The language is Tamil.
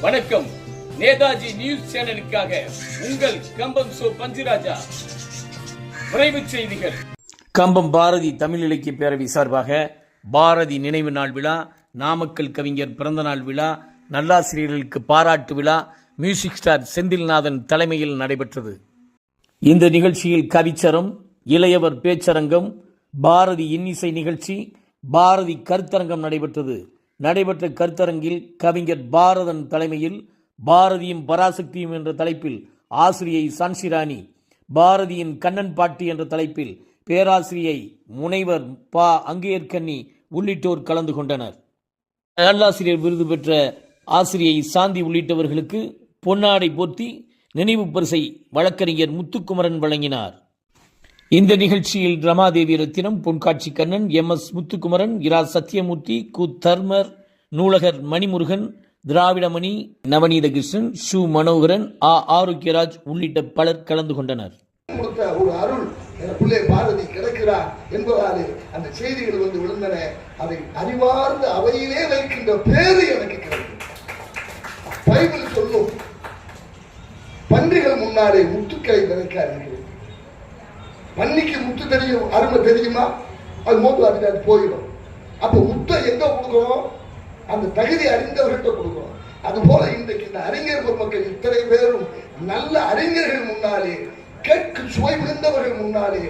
வணக்கம். நேதாஜி நியூஸ் சேனலுக்காக உங்கள் கம்பம் சோ பஞ்சுராஜா. விரைவுச் செய்திகள். கம்பம் பாரதி தமிழ் இலக்கிய பேரவை சார்பாக பாரதி நினைவு நாள் விழா, நாமக்கல் கவிஞர் பிறந்தநாள் விழா, நல்லாசிரியர்களுக்கு பாராட்டு விழா மியூசிக் ஸ்டார் செந்தில்நாதன் தலைமையில் நடைபெற்றது. இந்த நிகழ்ச்சியில் கவிச்சரம், இளையவர் பேச்சரங்கம், பாரதி இன்னிசை நிகழ்ச்சி, பாரதி கருத்தரங்கம் நடைபெற்ற கருத்தரங்கில் கவிஞர் பாரதன் தலைமையில் பாரதியும் பராசக்தியும் என்ற தலைப்பில் ஆசிரியை சான்சிராணி, பாரதியின் கண்ணன் பாட்டு என்ற தலைப்பில் பேராசிரியை முனைவர் பா அங்கேயர்கண்ணி உள்ளிட்டோர் கலந்து கொண்டனர். நல்லாசிரியர் விருது பெற்ற ஆசிரியை சாந்தி உள்ளிட்டவர்களுக்கு பொன்னாடை போர்த்தி நினைவு பரிசை வழக்கறிஞர் முத்துக்குமரன் வழங்கினார். இந்த நிகழ்ச்சியில் ரமாதேவி ரத்தினம், பொன்காட்சி கண்ணன், MS முத்துக்குமரன், இரா சத்தியமூர்த்தி, கு தர்மர், நூலகர் மணிமுருகன், திராவிடமணி, நவநீத கிருஷ்ணன், சு மனோகரன், ஆரோக்கியராஜ் உள்ளிட்ட பலர் கலந்து கொண்டனர். ஒரு அருள் பிள்ளை பாரதி கிடைக்கிறார் என்பதாலே அந்த செய்திகள் வந்து விழுந்தன. அதை அறிவார்ந்த அவையிலே வைக்கின்ற பேரு எனக்கு கிடைக்கும். பைபிள் சொல்லும், பன்றிகள் முன்னாலே முத்துக்களை விதைக்காதீர்கள். பன்னிக்கு முத்து தெரியும், அருமை தெரியுமா? அது மோது போயிடும். அப்ப முத்தை எங்க கொடுக்கணும்? அந்த தகுதி அறிந்தவர்கிட்ட கொடுக்கணும். அது போல இன்றைக்கு இந்த அறிஞர் பெருமக்கள் இத்தனை பேரும் நல்ல அறிஞர்கள் முன்னாலே, கேட்க சுவை மிகுந்தவர்கள் முன்னாலே